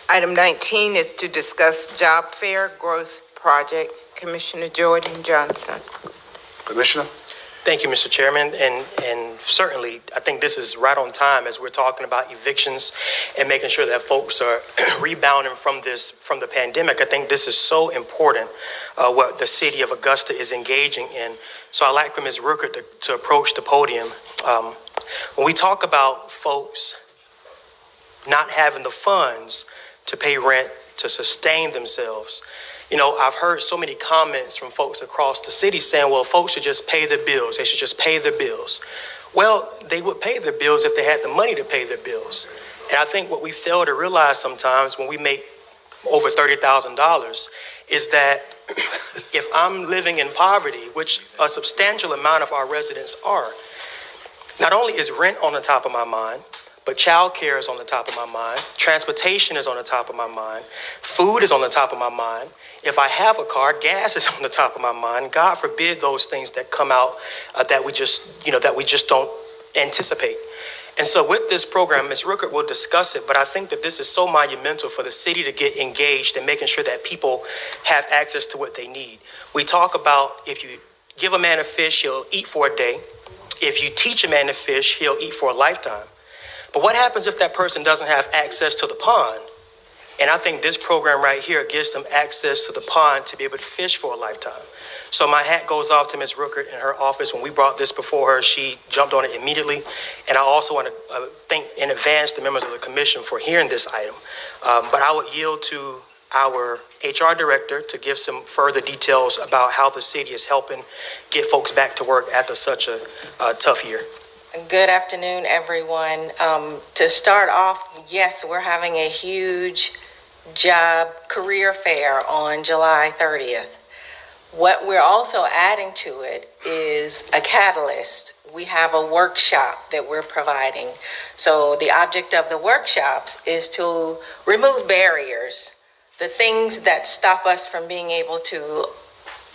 Item 19 is to discuss job fair growth project. Commissioner Jordan Johnson. Commissioner? Thank you, Mr. Chairman, and certainly, I think this is right on time as we're talking about evictions and making sure that folks are rebounding from the pandemic. I think this is so important, what the city of Augusta is engaging in. So I'd like for Ms. Rooker to approach the podium. When we talk about folks not having the funds to pay rent, to sustain themselves, you know, I've heard so many comments from folks across the city saying, well, folks should just pay their bills. They should just pay their bills. Well, they would pay their bills if they had the money to pay their bills. And I think what we fail to realize sometimes when we make over $30,000 is that if I'm living in poverty, which a substantial amount of our residents are, not only is rent on the top of my mind, but child care is on the top of my mind. Transportation is on the top of my mind. Food is on the top of my mind. If I have a car, gas is on the top of my mind. God forbid those things that come out that we just don't anticipate. And so with this program, Ms. Rooker will discuss it, but I think that this is so monumental for the city to get engaged in making sure that people have access to what they need. We talk about if you give a man a fish, he'll eat for a day. If you teach a man to fish, he'll eat for a lifetime. But what happens if that person doesn't have access to the pond? And I think this program right here gives them access to the pond to be able to fish for a lifetime. So my hat goes off to Ms. Rooker in her office. When we brought this before her, she jumped on it immediately. And I also want to thank in advance the members of the commission for hearing this item. But I would yield to our HR director to give some further details about how the city is helping get folks back to work after such a tough year. Good afternoon, everyone. To start off, yes, we're having a huge job career fair on July 30th. What we're also adding to it is a catalyst. We have a workshop that we're providing. So the object of the workshops is to remove barriers, the things that stop us from being able to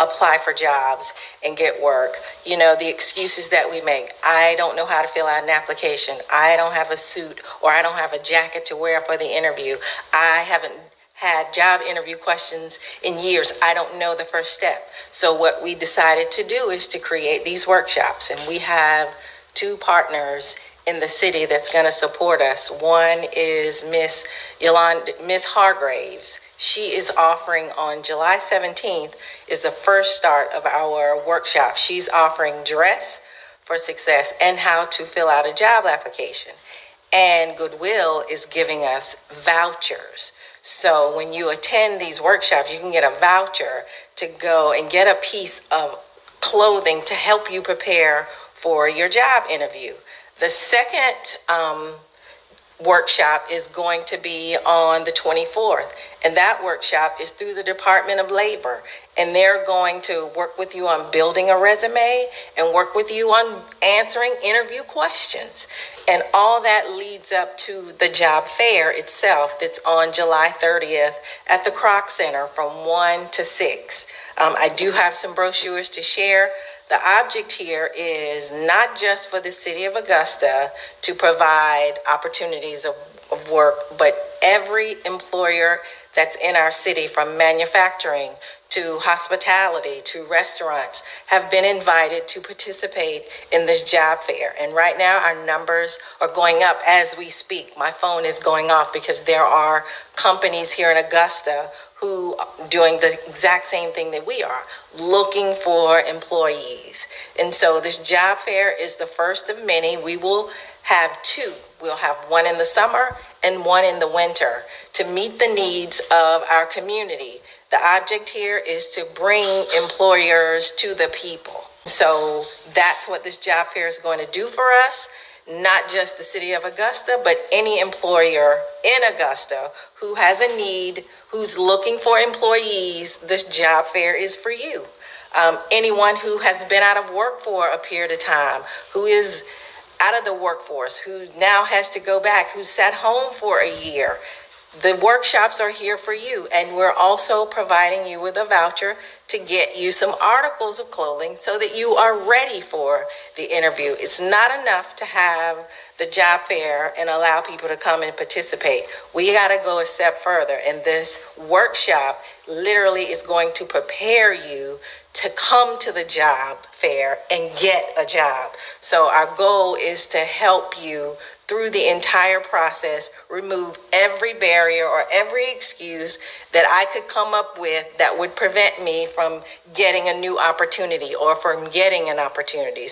apply for jobs and get work. You know, the excuses that we make. I don't know how to fill out an application. I don't have a suit, or I don't have a jacket to wear for the interview. I haven't had job interview questions in years. I don't know the first step. So what we decided to do is to create these workshops, and we have two partners in the city that's going to support us. One is Miss Hargraves. She is offering on July 17th is the first start of our workshop. She's offering Dress for Success and how to fill out a job application. And Goodwill is giving us vouchers. So when you attend these workshops, you can get a voucher to go and get a piece of clothing to help you prepare for your job interview. The second workshop is going to be on the 24th, and that workshop is through the Department of Labor, and they're going to work with you on building a resume and work with you on answering interview questions. And all that leads up to the job fair itself that's on July 30th at the Kroc Center from 1 to 6. I do have some brochures to share. The object here is not just for the city of Augusta to provide opportunities of work, but every employer that's in our city, from manufacturing to hospitality to restaurants, have been invited to participate in this job fair. And right now our numbers are going up as we speak. My phone is going off because there are companies here in Augusta who are doing the exact same thing that we are, looking for employees. And so this job fair is the first of many. We will have two. We'll have one in the summer and one in the winter to meet the needs of our community. The object here is to bring employers to the people. So that's what this job fair is going to do for us. Not just the city of Augusta, but any employer in Augusta who has a need, who's looking for employees, this job fair is for you. Anyone who has been out of work for a period of time, who is out of the workforce, who now has to go back, who sat home for a year, the workshops are here for you. And we're also providing you with a voucher to get you some articles of clothing so that you are ready for the interview. It's not enough to have the job fair and allow people to come and participate. We got to go a step further, and this workshop literally is going to prepare you to come to the job fair and get a job. So our goal is to help you through the entire process, remove every barrier or every excuse that I could come up with that would prevent me from getting a new opportunity or from getting an opportunity.